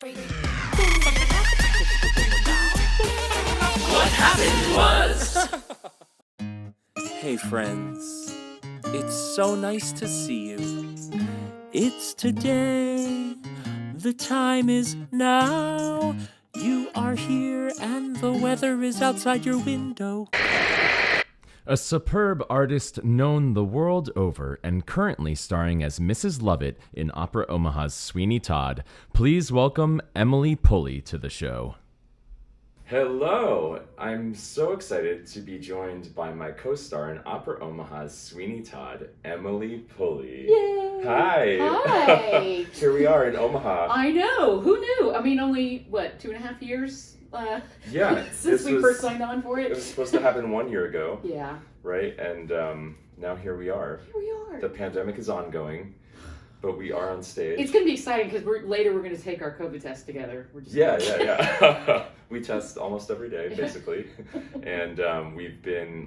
What happened was... Hey friends, it's so nice to see you. It's today, the time is now. You are here and the weather is outside your window. A superb artist known the world over and currently starring as Mrs. Lovett in Opera Omaha's Sweeney Todd. Please welcome Emily Pulley to the show. Hello! I'm so excited to be joined by my co-star in Opera Omaha's Sweeney Todd, Emily Pulley. Yay! Hi! Hi! Here we are in Omaha. I know! Who knew? I mean, only, 2.5 years since we first signed on for it? It was supposed to happen 1 year ago. Yeah. Right? And now here we are. Here we are. The pandemic is ongoing, but we are on stage. It's going to be exciting because later we're going to take our COVID test together. Yeah. We test almost every day, basically. And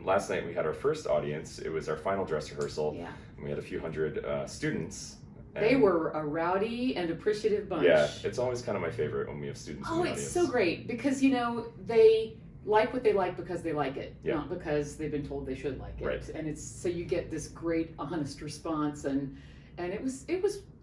last night we had our first audience. It was our final dress rehearsal. Yeah. And we had a few hundred students. They were a rowdy and appreciative bunch. Yeah, it's always kind of my favorite when we have students in the audience. It's so great because, they like what they like because they like it, not because they've been told they should like it. Right. And so you get this great, honest response, and it was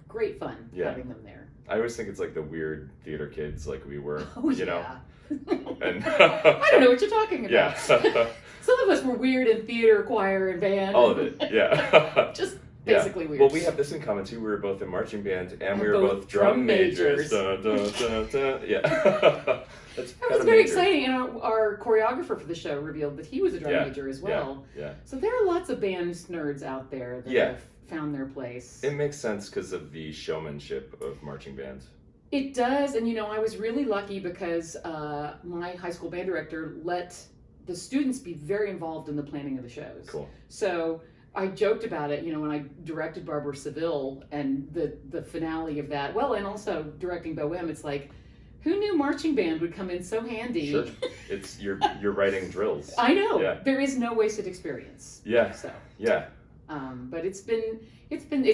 great fun having them there. I always think it's like the weird theater kids like we were, know. And I don't know what you're talking about. Yeah. Some of us were weird in theater, choir, and band. All of it, yeah. Just basically weird. Well, we have this in common too. We were both in marching band, and we were both drum majors. Dun, dun, dun, dun. Yeah. That was very exciting, and our choreographer for the show revealed that he was a drum major as well. Yeah. So there are lots of band nerds out there that have found their place. It makes sense because of the showmanship of marching band. It does, and I was really lucky because my high school band director let the students be very involved in the planning of the shows. Cool. So I joked about it, when I directed Barbara Seville and the finale of that. Well, and also directing Bohème, it's like, who knew marching band would come in so handy? Sure. It's you're writing drills. I know. Yeah. There is no wasted experience. Yeah. So. Yeah. But it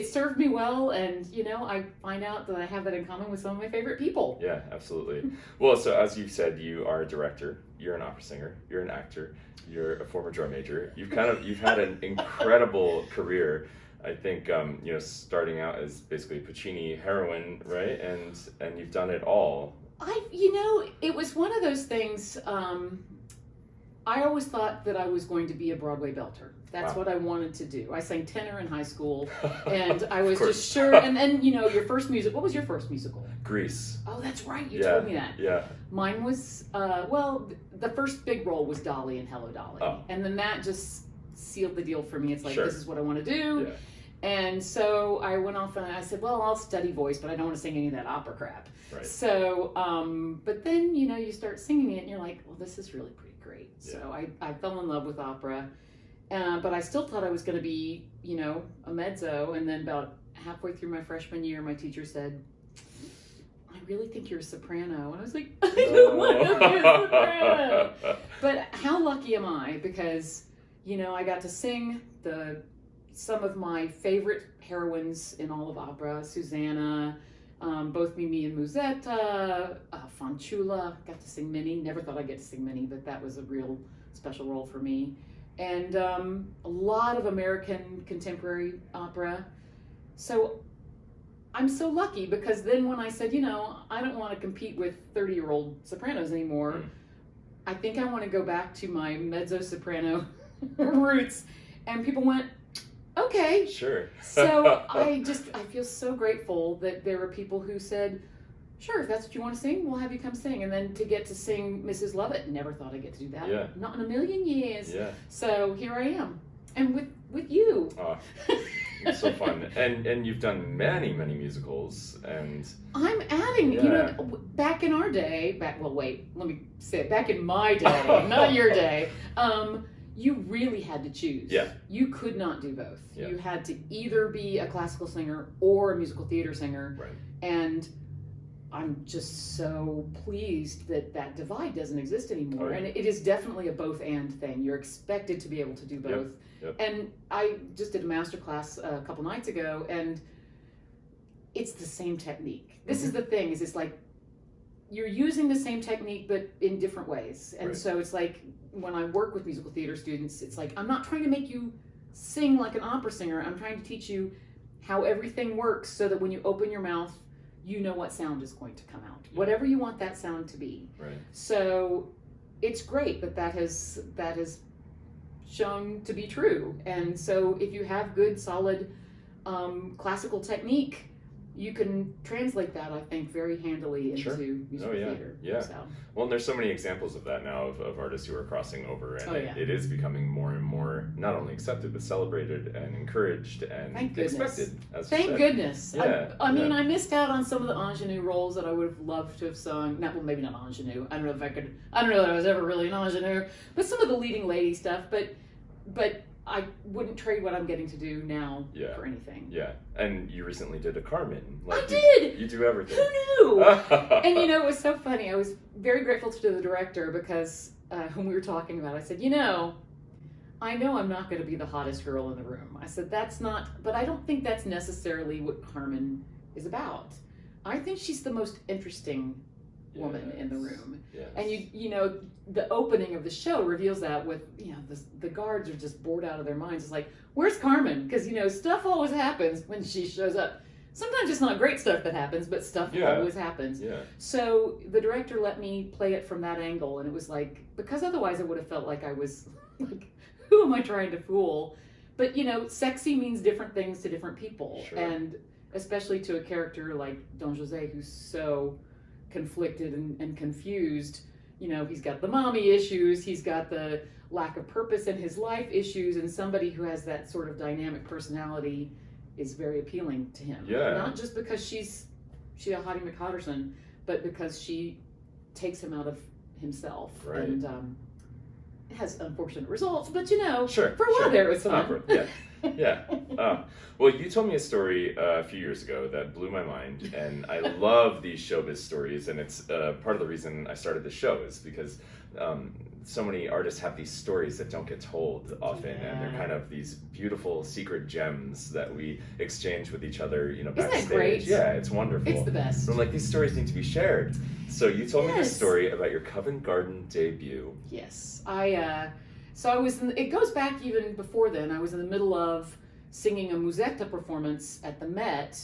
served me well, and I find out that I have that in common with some of my favorite people. Yeah, absolutely. Well, so as you've said, you are a director, you're an opera singer, you're an actor, you're a former drum major. You've had an incredible career. I think starting out as basically a Puccini heroine, right? And you've done it all. It was one of those things. I always thought that I was going to be a Broadway belter. That's what I wanted to do. I sang tenor in high school, and I was just sure. And then, your first music. What was your first musical? Grease. Oh, that's right. You told me that. Yeah. Mine was, the first big role was Dolly in Hello, Dolly. Oh. And then that just sealed the deal for me. It's like, Sure. This is what I want to do. Yeah. And so I went off and I said, well, I'll study voice, but I don't want to sing any of that opera crap. Right. So, but then, you start singing it and you're like, well, this is really pretty great. Yeah. So I fell in love with opera, but I still thought I was going to be, a mezzo. And then about halfway through my freshman year, my teacher said, I really think you're a soprano. And I was like, I don't want to be a soprano. But how lucky am I? Because, I got to sing some of my favorite heroines in all of opera, Susanna, both Mimi and Musetta, Fanciulla, got to sing Minnie. Never thought I'd get to sing Minnie, but that was a real special role for me. And a lot of American contemporary opera. So I'm so lucky because then when I said, I don't want to compete with 30-year-old sopranos anymore, I think I want to go back to my mezzo-soprano roots. And people went, okay. Sure. So I feel so grateful that there were people who said, sure, if that's what you want to sing, we'll have you come sing. And then to get to sing Mrs. Lovett, never thought I'd get to do that. Yeah. Not in a million years. Yeah. So here I am. And with you. Oh, it's so fun. And you've done many, many musicals. And I'm adding, back in our day, let me say it, back in my day, not your day, you really had to choose. Yeah. You could not do both. Yeah. You had to either be a classical singer or a musical theater singer. Right. And I'm just so pleased that divide doesn't exist anymore. Oh, yeah. And it is definitely a both and thing. You're expected to be able to do both. Yep. And I just did a master class a couple nights ago, and it's the same technique. This is the thing, is it's like you're using the same technique but in different ways. And Right. so it's like when I work with musical theater students, it's like I'm not trying to make you sing like an opera singer. I'm trying to teach you how everything works so that when you open your mouth, you know what sound is going to come out, whatever you want that sound to be. Right. So it's great that has shown to be true. And so if you have good, solid classical technique, you can translate that, I think, very handily into Sure. musical theater. Yeah. So. Well, and there's so many examples of that now of artists who are crossing over, and Oh, yeah. it is becoming more and more not only accepted but celebrated and encouraged and Thank goodness. expected. As you Thank said. goodness. Yeah, I mean, yeah. I missed out on some of the ingenue roles that I would have loved to have sung. Well, maybe not ingenue. I don't know that I was ever really an ingenue, but some of the leading lady stuff. But I wouldn't trade what I'm getting to do now Yeah. for anything. Yeah, and you recently did a Carmen. I you, did! You do everything. Who knew? And you know, it was so funny. I was very grateful to the director because when we were talking about it, I said, I know I'm not going to be the hottest girl in the room. I said, but I don't think that's necessarily what Carmen is about. I think she's the most interesting woman in the room. Yes. And the opening of the show reveals that with, the guards are just bored out of their minds. It's like, where's Carmen? Because, stuff always happens when she shows up. Sometimes it's not great stuff that happens, but stuff always happens. Yeah. So the director let me play it from that angle, and it was like, because otherwise I would have felt like I was like, who am I trying to fool? But, sexy means different things to different people. Sure. And especially to a character like Don Jose, who's so conflicted and confused. He's got the mommy issues, he's got the lack of purpose in his life issues, and somebody who has that sort of dynamic personality is very appealing to him. Yeah. Not just because she's a Hottie McHotterson, but because she takes him out of himself. Right. And it has unfortunate results, but Sure. for a while there it was fun. Awkward. Yeah. Yeah. Well, you told me a story a few years ago that blew my mind, and I love these showbiz stories, and it's part of the reason I started the show is because so many artists have these stories that don't get told often, and they're kind of these beautiful secret gems that we exchange with each other, backstage. Isn't that great? Yeah, it's wonderful. It's the best. So I'm like, these stories need to be shared. So you told me this Yes. story about your Covent Garden debut. Yes, so I was. It goes back even before then. I was in the middle of singing a Musetta performance at the Met,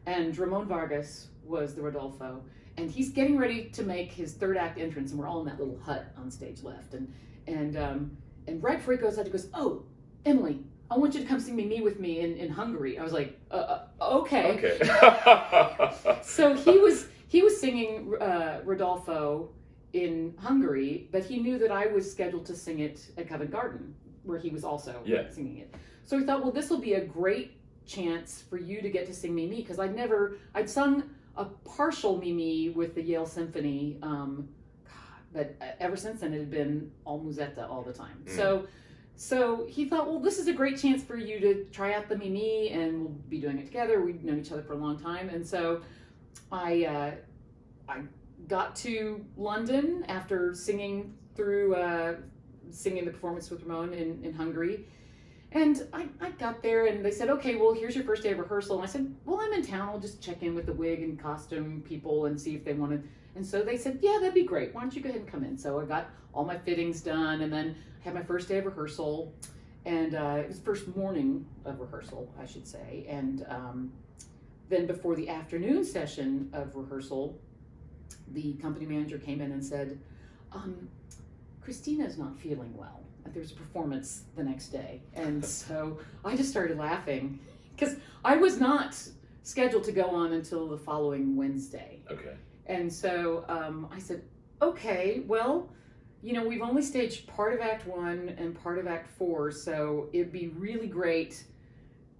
and Ramon Vargas was the Rodolfo, and he's getting ready to make his third act entrance, and we're all in that little hut on stage left, and right before he goes out, he goes, "Oh, Emily, I want you to come sing Me with me in Hungary." I was like, "Okay." Okay. So he was singing Rodolfo in Hungary, but he knew that I was scheduled to sing it at Covent Garden, where he was also singing it. So he thought, well, this will be a great chance for you to get to sing Mimi, because I'd sung a partial Mimi with the Yale Symphony, but ever since then it had been all Musetta all the time. So he thought, well, this is a great chance for you to try out the Mimi, and we'll be doing it together. We've known each other for a long time, and so I got to London after singing the performance with Ramon in Hungary. And I got there, and they said, okay, well, here's your first day of rehearsal. And I said, well, I'm in town. I'll just check in with the wig and costume people and see if they want to. And so they said, yeah, that'd be great. Why don't you go ahead and come in? So I got all my fittings done, and then I had my first day of rehearsal. And it was first morning of rehearsal, I should say. And then before the afternoon session of rehearsal, the company manager came in and said, Christina's not feeling well. There's a performance the next day. And so I just started laughing because I was not scheduled to go on until the following Wednesday. Okay. And so I said, okay, well, we've only staged part of Act 1 and part of Act 4, so it'd be really great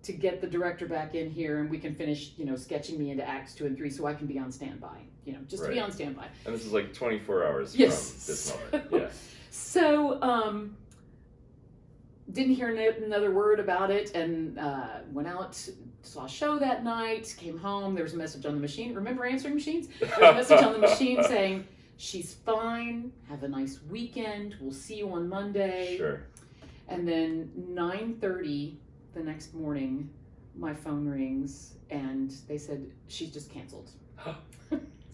to get the director back in here and we can finish, sketching me into Acts 2 and 3 so I can be on standby, just to be on standby. And this is like 24 hours Yes. from this moment. Yeah. So, didn't hear another word about it, and went out, saw a show that night, came home, there was a message on the machine. Remember answering machines? There was a message on the machine saying, she's fine, have a nice weekend, we'll see you on Monday. Sure. And then 9:30 the next morning, my phone rings, and they said, she's just canceled.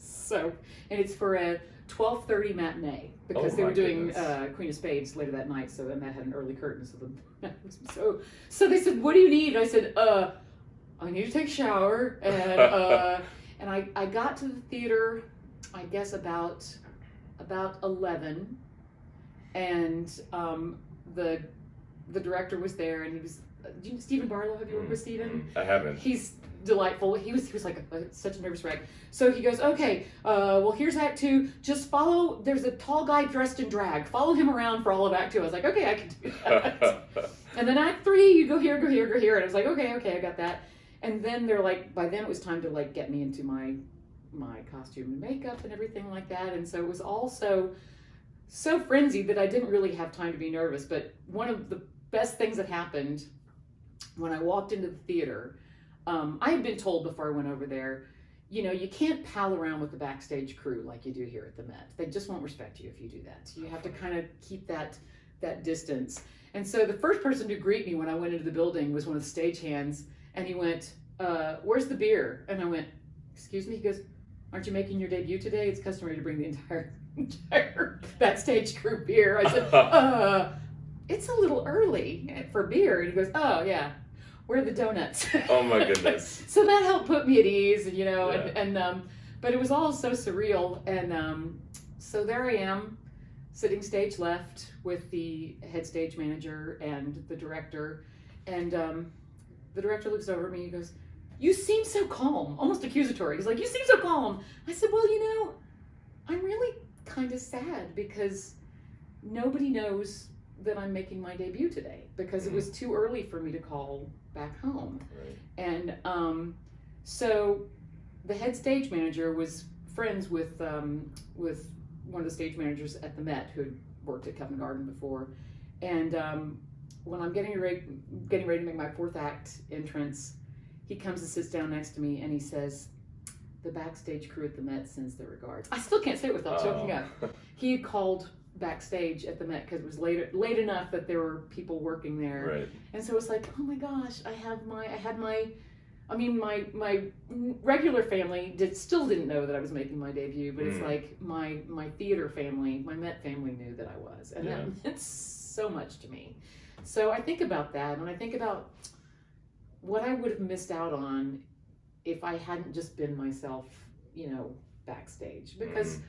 So, and it's for a 12:30 matinee because Oh they were my doing goodness. Queen of Spades later that night. So then that had an early curtain. So they said, "What do you need?" And I said, "I need to take a shower." And I got to the theater, I guess about 11, and the director was there, and he was. Do you know Stephen Barlow? Have you worked with Stephen? I haven't. He's delightful. He was like such a nervous wreck. So he goes, "Okay, well, here's Act 2. Just follow. There's a tall guy dressed in drag. Follow him around for all of Act 2." I was like, "Okay, I can do that." And then Act 3, you go here, go here, go here. And I was like, "Okay, I got that." And then they're like, by then it was time to like get me into my costume and makeup and everything like that. And so it was all so frenzied that I didn't really have time to be nervous. But one of the best things that happened when I walked into the theater, I had been told before I went over there, you can't pal around with the backstage crew like you do here at the Met. They just won't respect you if you do that. So you have to kind of keep that distance. And so the first person to greet me when I went into the building was one of the stagehands, and he went, "Where's the beer?" And I went, "Excuse me?" He goes, "Aren't you making your debut today? It's customary to bring the entire backstage crew beer." I said, "It's a little early for beer." And he goes, "Oh yeah, where are the donuts?" Oh my goodness. So that helped put me at ease, and Yeah. but it was all so surreal, and so there I am, sitting stage left with the head stage manager and the director, and the director looks over at me and goes, "You seem so calm," almost accusatory. He's like, "You seem so calm." I said, "Well, I'm really kind of sad because nobody knows that I'm making my debut today because it was too early for me to call back home." Right. And so the head stage manager was friends with one of the stage managers at the Met who had worked at Covent Garden before. And when I'm getting ready to make my fourth act entrance, he comes and sits down next to me and he says, "The backstage crew at the Met sends their regards." I still can't say it without choking up. He had called backstage at the Met because it was late enough that there were people working there. Right. And so it's like, oh my gosh, my regular family still didn't know that I was making my debut, but it's like my theater family, my Met family knew that I was, and that meant so much to me. So I think about that, and I think about what I would have missed out on if I hadn't just been myself, backstage, because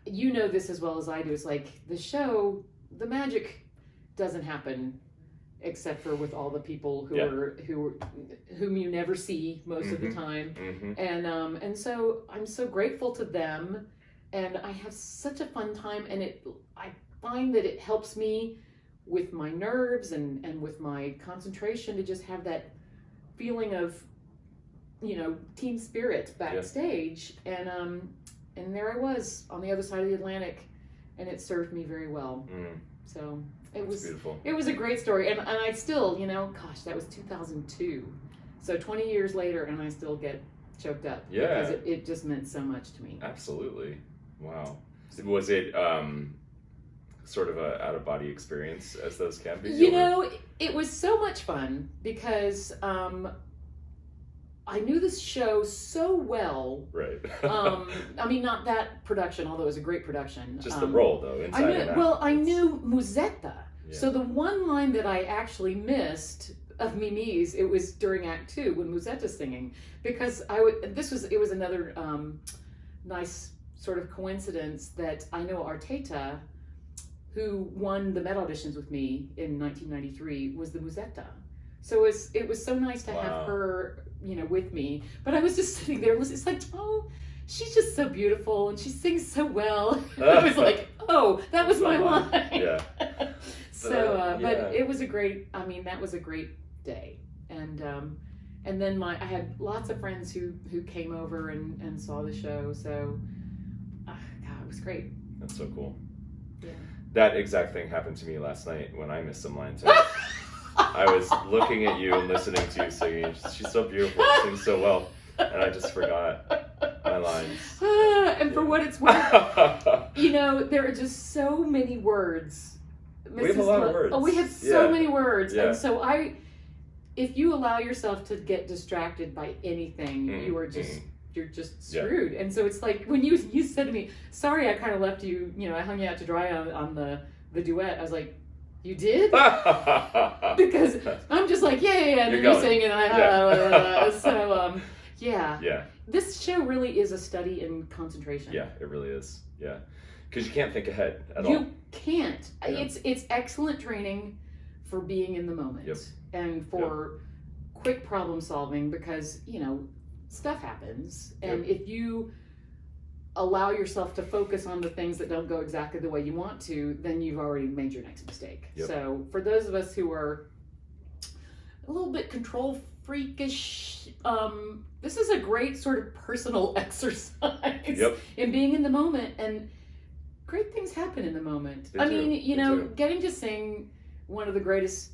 you know this as well as I do. It's like the show, the magic doesn't happen except for with all the people whom you never see most of the time. And so I'm so grateful to them, and I have such a fun time, and I find that it helps me with my nerves and with my concentration to just have that feeling of team spirit backstage. And there I was on the other side of the Atlantic, and it served me very well. So it was beautiful. It was a great story, and I still, gosh, that was 2002, so 20 years later, and I still get choked up because it just meant so much to me. Absolutely. Wow. Was it sort of a out of body experience as those can be? It was so much fun because I knew this show so well. Right. Not that production, although it was a great production. Just the role, though, inside and out. I knew Musetta. Yeah. So the one line that I actually missed of Mimi's, it was during Act 2 when Musetta's singing, because it was another nice sort of coincidence that I know Arteta, who won the Met auditions with me in 1993, was the Musetta. So it was so nice to have her, with me. But I was just sitting there, it's like, oh, she's just so beautiful and she sings so well. I was like, oh, that was my line. Yeah. But it was a great. That was a great day, and then I had lots of friends who came over and saw the show. So, God, it was great. That's so cool. Yeah. That exact thing happened to me last night when I missed some lines. I was looking at you and listening to you singing. She's so beautiful, she sings so well, and I just forgot my lines. And for what it's worth, there are just so many words. We have a lot of words. Oh, we have so many words, Yeah. and so if you allow yourself to get distracted by anything, you are just you're just screwed. And so it's like when you said to me, sorry, I kind of left you, I hung you out to dry on the duet. I was like, you did? Because I'm just like, yeah, and then you sing, and so Yeah. This show really is a study in concentration. Yeah, it really is. Yeah, because you can't think ahead at all. You can't. Yeah. It's excellent training for being in the moment and for quick problem solving, because stuff happens, and if you allow yourself to focus on the things that don't go exactly the way you want to, then you've already made your next mistake. So for those of us who are a little bit control freakish, this is a great sort of personal exercise in being in the moment, and great things happen in the moment. Getting to sing one of the greatest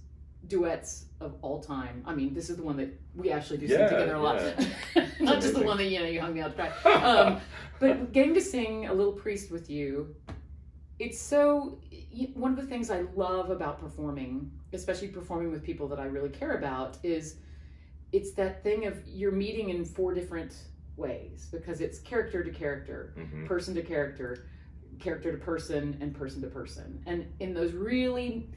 duets of all time. I mean, this is the one that we actually do sing together a lot. Not just the one that you hung me out to dry. But getting to sing A Little Priest with you, it's so, one of the things I love about performing, especially performing with people that I really care about, is it's that thing of you're meeting in 4 different ways, because it's character to character, person to character, character to person, and person to person. And in those really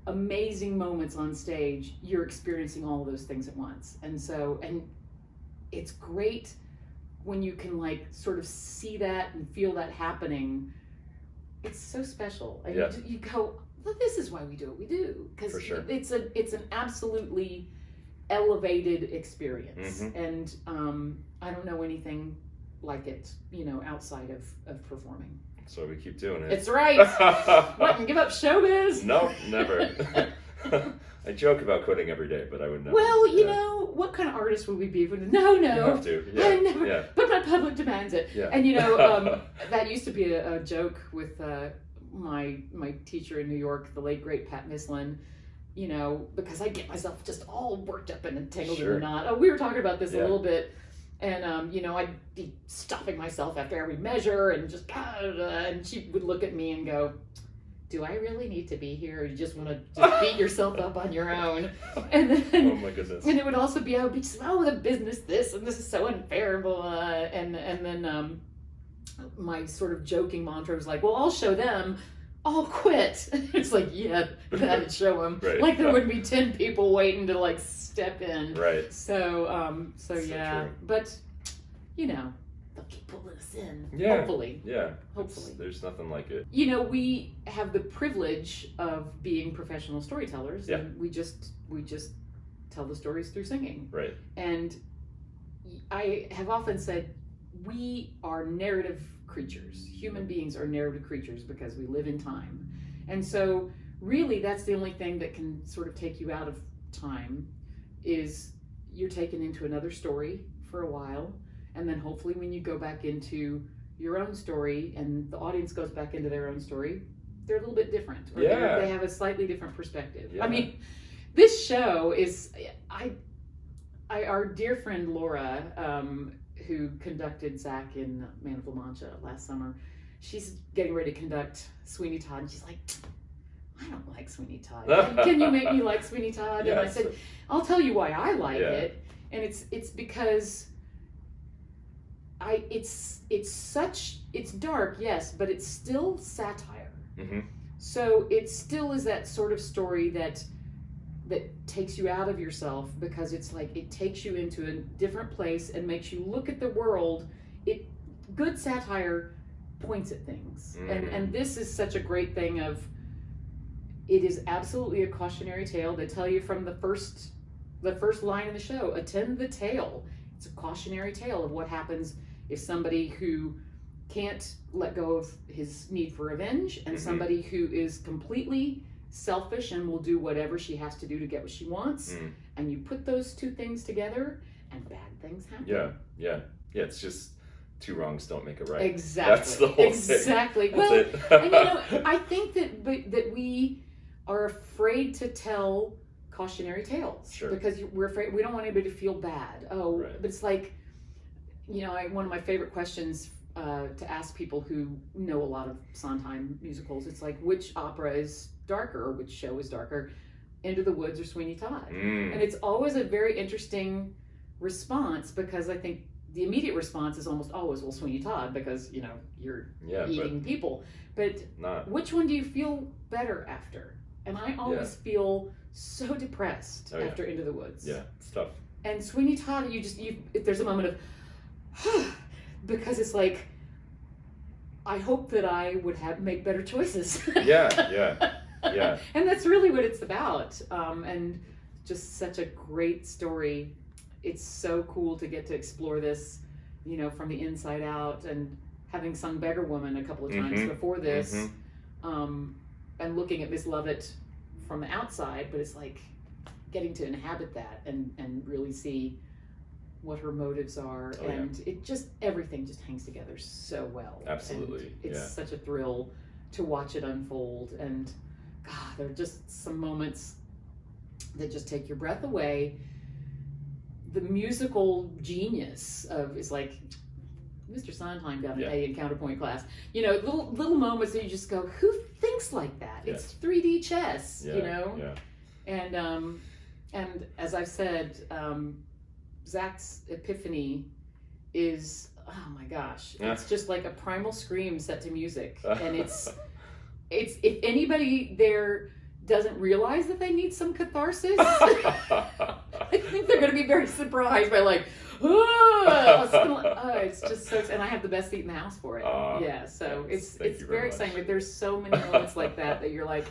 amazing moments on stage, you're experiencing all of those things at once. And it's great when you can sort of see that and feel that happening. It's so special. And you go, well, this is why we do what we do, because it's an absolutely elevated experience. And I don't know anything like it, outside of performing. So we keep doing it. It's right. What, and give up showbiz? No, never. I joke about quitting every day, but I would never. Well, what kind of artist would we be if we no. You have to. I never. But my public demands it. Yeah. And that used to be a joke with my teacher in New York, the late great Pat Mislin. Because I get myself just all worked up and entangled in a knot. Oh, we were talking about this a little bit. And, I'd be stopping myself after every measure and just, and she would look at me and go, do I really need to be here? Or you just want to just beat yourself up on your own? And then, oh my goodness. And it would also be, I would be just, the business this, and this is so unfair. And then my sort of joking mantra was like, well, I'll show them. I'll quit. It's like, that'd show them. Right. There wouldn't be 10 people waiting to step in. Right. So yeah. True. But, they'll keep pulling us in. Yeah. Hopefully. Yeah. Hopefully. There's nothing like it. We have the privilege of being professional storytellers. Yeah. And we just tell the stories through singing. Right. And I have often said, we are narrative creatures. Human beings are narrative creatures because we live in time. And so really that's the only thing that can sort of take you out of time, is you're taken into another story for a while, and then hopefully when you go back into your own story and the audience goes back into their own story, they're a little bit different, or they have a slightly different perspective. I mean, this show is our dear friend Laura, who conducted Zach in Man of La Mancha last summer, she's getting ready to conduct Sweeney Todd, and she's like, I don't like Sweeney Todd. Can you make me like Sweeney Todd? And I said, I'll tell you why I like it. And it's because it's dark, yes, but it's still satire. So it still is that sort of story that takes you out of yourself, because it's it takes you into a different place and makes you look at the world. Good satire points at things. And this is such a great thing of, it is absolutely a cautionary tale. They tell you from the first line in the show, attend the tale. It's a cautionary tale of what happens if somebody who can't let go of his need for revenge, and somebody who is completely selfish and will do whatever she has to do to get what she wants, and you put those two things together and bad things happen. Yeah, it's just two wrongs don't make it right. Exactly. That's the whole thing. That's well, it. And I think that we are afraid to tell cautionary tales, because we're afraid, we don't want anybody to feel bad. But it's one of my favorite questions to ask people who know a lot of Sondheim musicals, it's like, which opera is darker, or which show is darker, Into the Woods or Sweeney Todd? And it's always a very interesting response, because I think the immediate response is almost always, well, Sweeney Todd, because, you know, you're Yeah, eating people. But not. which one do you feel better after? And I always feel so depressed after Into the Woods. Yeah, it's tough. And Sweeney Todd, there's a moment of, because it's like, I hope that I would make better choices. Yeah. And that's really what it's about. And just such a great story. It's so cool to get to explore this, you know, from the inside out, and having sung Beggar Woman a couple of times before this, and looking at Miss Lovett from the outside, but it's like getting to inhabit that and really see what her motives are, and it just, everything just hangs together so well. Absolutely. And it's such a thrill to watch it unfold, and God, there are just some moments that just take your breath away. The musical genius of, it's like Mr. Sondheim got an A in counterpoint class. You know, little moments that you just go, who thinks like that? It's 3D chess, you know? Yeah. And as I've said, Zach's epiphany is, oh my gosh, it's just like a primal scream set to music. And it's if anybody there doesn't realize that they need some catharsis, I think they're going to be very surprised by like, it's just so, and I have the best seat in the house for it. So it's very exciting. But there's so many moments like that you're like,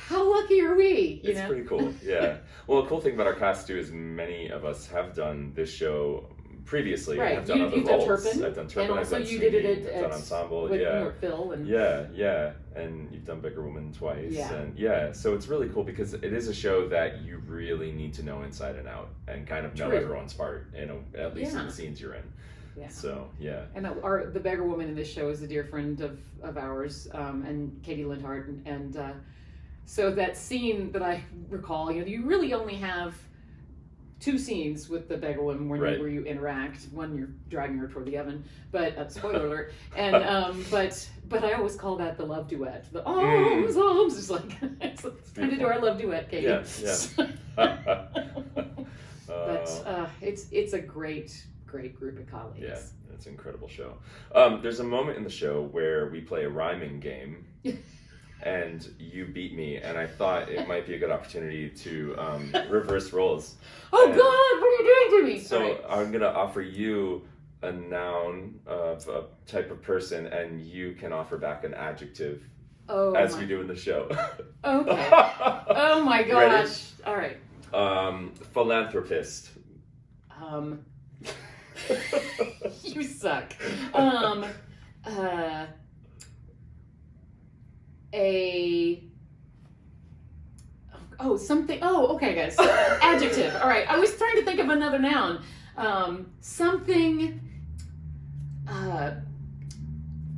how lucky are we? You know? Pretty cool. Yeah. Well, the cool thing about our cast too is many of us have done this show previously. Right. I've done other roles. Turpin, I've done Turpin. and also I've done you Sweeney, did it I've done Ensemble. with Phil. And yeah. And you've done Beggar Woman twice. And so it's really cool because it is a show that you really need to know inside and out and kind of know everyone's part, you know, at least in the scenes you're in. Yeah. So and the Beggar Woman in this show is a dear friend of ours, and Katie Lindhart, and so that scene that I recall, you know, you really only have 2 scenes with the Beggar Woman where you interact. One, you're dragging her toward the oven, but spoiler alert. And but I always call that the love duet. The arms. It's like it's time to do our love duet, Katie. But it's a great group of colleagues. Yeah, it's an incredible show. There's a moment in the show where we play a rhyming game. And you beat me, and I thought it might be a good opportunity to reverse roles. Oh God, what are you doing to me? So I'm gonna offer you a noun of a type of person, and you can offer back an adjective as we do in the show. Okay. Oh my gosh. Ready? All right. Philanthropist. You suck. Something. Oh, okay, guys. Adjective. All right. I was trying to think of another noun. Something. I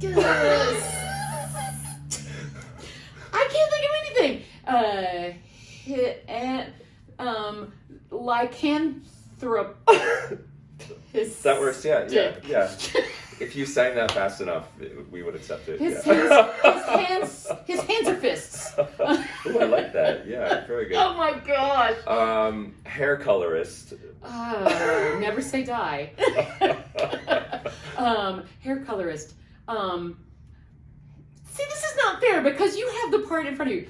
can't think of anything. Lycanthrope. That works. Yeah. If you sang that fast enough, we would accept it. His hands are fists. Ooh, I like that. Yeah, very good. Oh my gosh. Hair colorist. Never say die. Hair colorist. See, this is not fair because you have the part in front of you.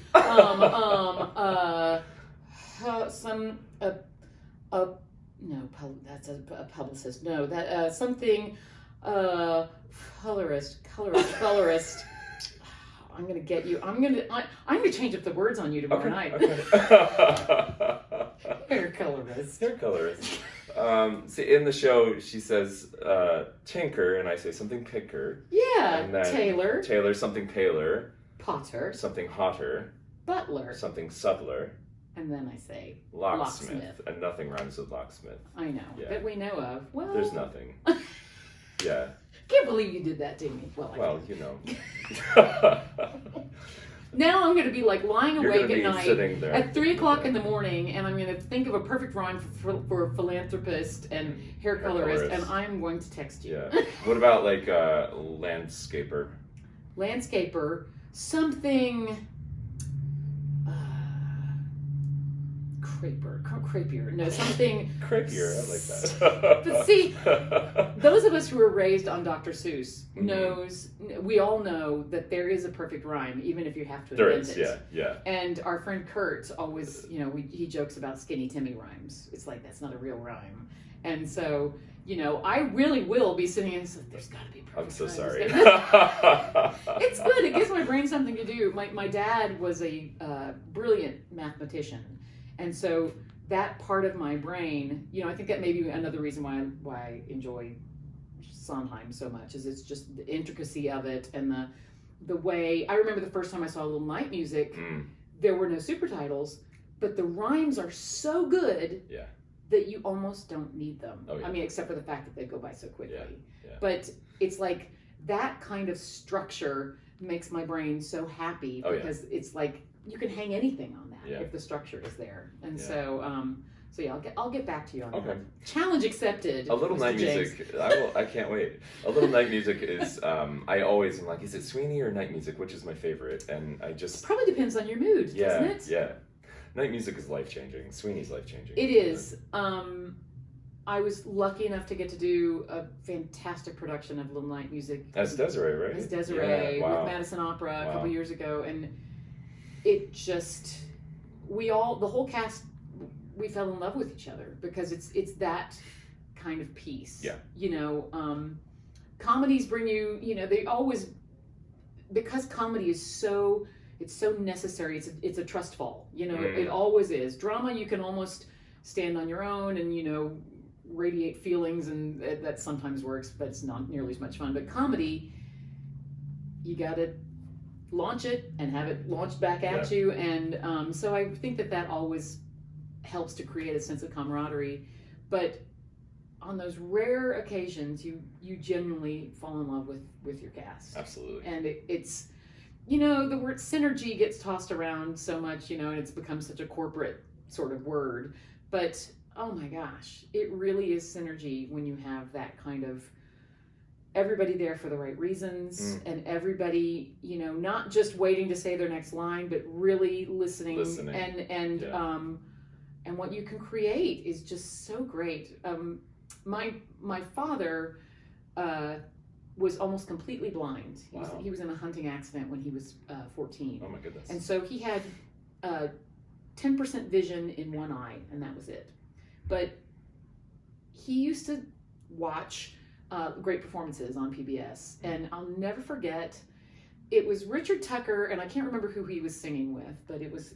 That's a publicist. No, that something. Colorist. I'm gonna get you. I'm gonna change up the words on you tomorrow night. Okay. Hair colorist. See, in the show, she says tinker, and I say something picker. Yeah. And then Tailor. Tailor, something paler. Potter. Something hotter. Butler. Something subtler. And then I say locksmith. And nothing rhymes with locksmith. I know. That we know of. Well, there's nothing. Yeah. Can't believe you did that to me. Well, you know. Now I'm going to be like lying awake at night at 3 o'clock in the morning, and I'm going to think of a perfect rhyme for philanthropist and hair colorist, and I'm going to text you. Yeah. What about like landscaper? Landscaper, something. Crepier. No, something. Crepier, I like that. But see, those of us who were raised on Dr. Seuss we all know that there is a perfect rhyme, even if you have to invent it. Yeah. And our friend Kurt always, he jokes about Skinny Timmy rhymes. It's like, that's not a real rhyme. And so, I really will be sitting and say, there's got to be a perfect I'm so rhyme. sorry. It's good. It gives my brain something to do. My dad was a brilliant mathematician. And so that part of my brain, I think that may be another reason why I enjoy Sondheim so much, is it's just the intricacy of it and the way. I remember the first time I saw Little Night Music, there were no super titles, but the rhymes are so good that you almost don't need them. Oh, yeah. I mean, except for the fact that they go by so quickly. Yeah. But it's like that kind of structure makes my brain so happy because it's like you can hang anything on that if the structure is there. And so I'll get back to you on that. Challenge accepted. A Little Mr. Night James. Music. I can't wait. A Little Night Music is. I always am like, is it Sweeney or Night Music? Which is my favorite? And I just. Probably depends on your mood, doesn't it? Yeah. Night Music is life changing. Sweeney's life changing. It is. I was lucky enough to get to do a fantastic production of Little Night Music As Desiree, right? As Desiree with Madison Opera a couple years ago, and it just the whole cast, we fell in love with each other because it's that kind of piece. Comedies bring you, they always, because comedy is so necessary. It's a trust fall. It always is. Drama, you can almost stand on your own and radiate feelings, and that sometimes works, but it's not nearly as much fun. But comedy, you got to launch it and have it launched back at you, and so I think that always helps to create a sense of camaraderie. But on those rare occasions, you genuinely fall in love with your cast. Absolutely. And it's the word synergy gets tossed around so much, and it's become such a corporate sort of word, but oh my gosh, it really is synergy when you have that kind of everybody there for the right reasons, and everybody, not just waiting to say their next line, but really listening. And what you can create is just so great. My father was almost completely blind. He was in a hunting accident when he was 14. Oh my goodness. And so he had 10% vision in one eye, and that was it. But he used to watch great performances on PBS, and I'll never forget. It was Richard Tucker, and I can't remember who he was singing with, but it was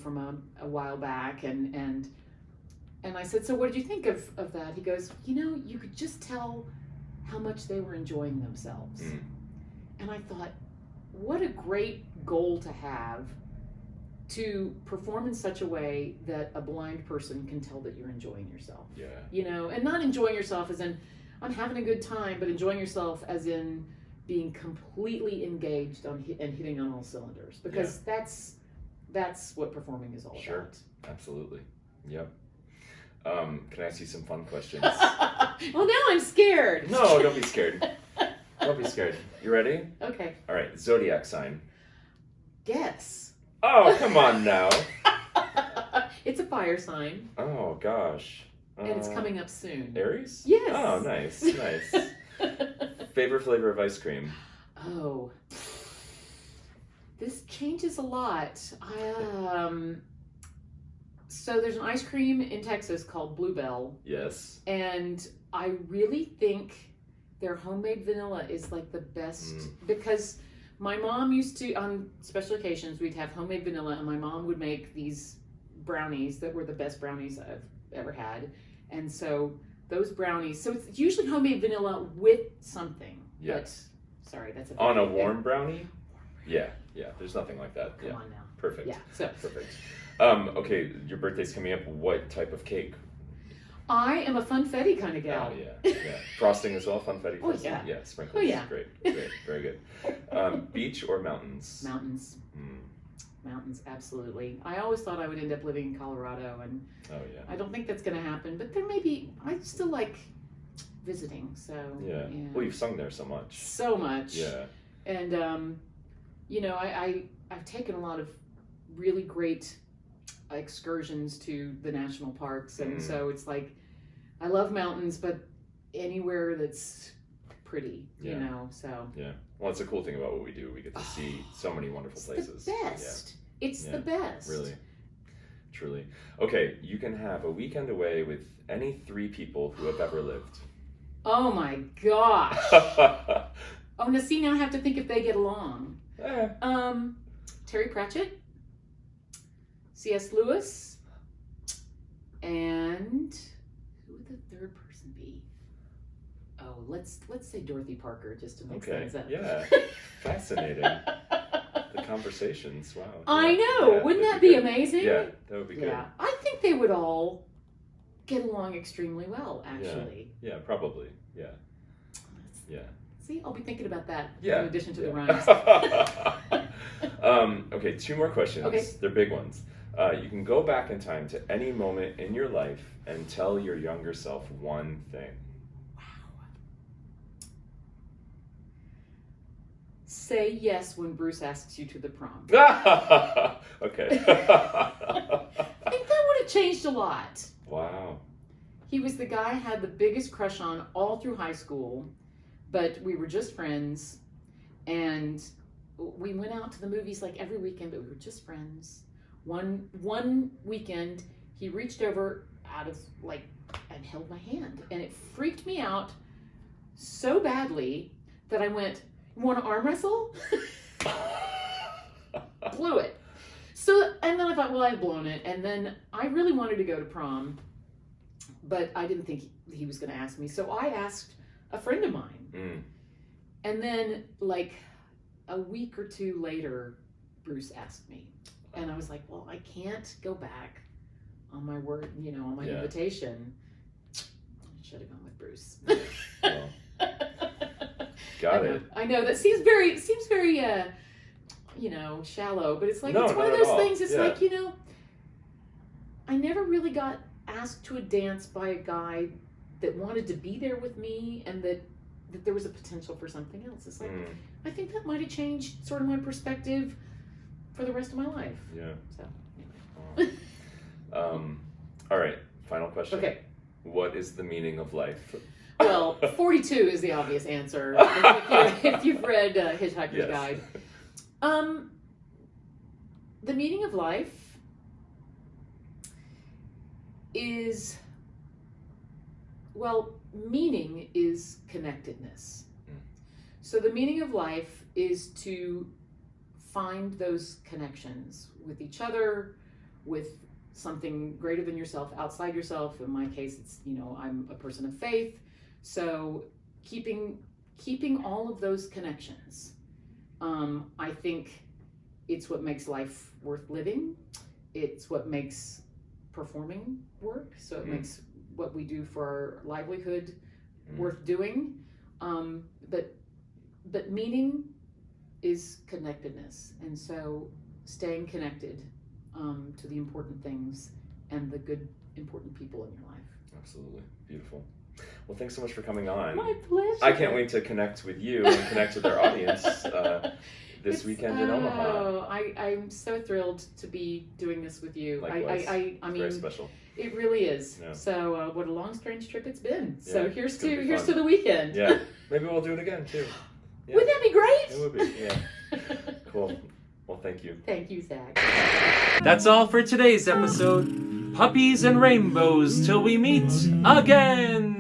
from a while back, and I said, so what did you think of that? He goes, you could just tell how much they were enjoying themselves. And I thought, what a great goal to have, to perform in such a way that a blind person can tell that you're enjoying yourself. And not enjoying yourself as in I'm having a good time, but enjoying yourself as in being completely engaged and hitting on all cylinders, because that's what performing is all about. Sure, absolutely. Yep. Can I ask you some fun questions? Well, now I'm scared. No, don't be scared. Don't be scared. You ready? Okay. All right. Zodiac sign. Guess. Oh, come on now. It's a fire sign. Oh gosh. And it's coming up soon. Aries? Yes. Oh, nice. Favorite flavor of ice cream? Oh. This changes a lot. So there's an ice cream in Texas called Bluebell. Yes. And I really think their homemade vanilla is like the best, because my mom used to, on special occasions, we'd have homemade vanilla, and my mom would make these brownies that were the best brownies I've ever had. And so those brownies, so it's usually homemade vanilla with something. Yes. But, sorry, that's on a warm brownie? Yeah. There's nothing like that. Come on now. Perfect. Yeah. So perfect. Okay, your birthday's coming up. What type of cake? I am a funfetti kind of gal. Oh yeah. Frosting as well, funfetti frosting. Oh yeah. Yeah, sprinkles. Oh yeah. Great, very good. Beach or mountains? Mountains. Mountains, absolutely. I always thought I would end up living in Colorado, and I don't think that's going to happen. But there may be. I still like visiting, so yeah. Well, you've sung there so much. So much. Yeah. And I've taken a lot of really great excursions to the national parks, and so it's like I love mountains, but anywhere that's pretty, you know. So yeah. Well, it's a cool thing about what we do. We get to see so many wonderful places. The best. Yeah. It's the best. Really. Truly. Okay, you can have a weekend away with any 3 people who have ever lived. Oh my gosh. Oh, now see, now I have to think if they get along. Terry Pratchett, C.S. Lewis, and who would the third person be? Oh, let's say Dorothy Parker, just to mix things up. Yeah. Fascinating. The conversations, wow. I know. Yeah, wouldn't that be amazing? Yeah, that would be good. Yeah, I think they would all get along extremely well, actually. Yeah, probably. Yeah. Yeah. See, I'll be thinking about that in addition to the rhymes. Okay, 2 more questions. Okay. They're big ones. You can go back in time to any moment in your life and tell your younger self one thing. Say yes when Bruce asks you to the prom. Okay. I think that would have changed a lot. Wow. He was the guy I had the biggest crush on all through high school, but we were just friends, and we went out to the movies like every weekend, but we were just friends. One weekend, he reached over and held my hand, and it freaked me out so badly that I went, "You want to arm wrestle?" Blew it. So, and then I thought, well, I've blown it, and then I really wanted to go to prom, but I didn't think he was going to ask me, so I asked a friend of mine. And then, like, a week or 2 later, Bruce asked me. And I was like, well, I can't go back on my word, on my invitation. I should have gone with Bruce. Well, got it. I know that seems very shallow, but it's like, it's one of those things. It's like, I never really got asked to a dance by a guy that wanted to be there with me, and that there was a potential for something else. It's like, I think that might have changed sort of my perspective for the rest of my life. Yeah. So, anyway. All right, final question. Okay. What is the meaning of life? Well, 42 is the obvious answer if you've read Hitchhiker's Guide. The meaning of life is, meaning is connectedness. So the meaning of life is to find those connections with each other, with something greater than yourself, outside yourself. In my case, it's, I'm a person of faith. So keeping all of those connections, I think it's what makes life worth living. It's what makes performing work. So it makes what we do for our livelihood worth doing. But meaning is connectedness. And so staying connected to the important things and the good, important people in your life. Absolutely. Beautiful. Well, thanks so much for coming on. My pleasure. I can't wait to connect with you and connect with our audience this weekend in Omaha. Oh, I'm so thrilled to be doing this with you. Likewise. I mean, very special. It really is. Yeah. So what a long, strange trip it's been. Yeah, So here's it's gonna be to fun. the weekend. Yeah. Maybe we'll do it again too. Yeah. Wouldn't that be great? It would be. Yeah. Cool. Well, thank you. Thank you, Zach. That's all for today's episode. Puppies and rainbows till we meet again.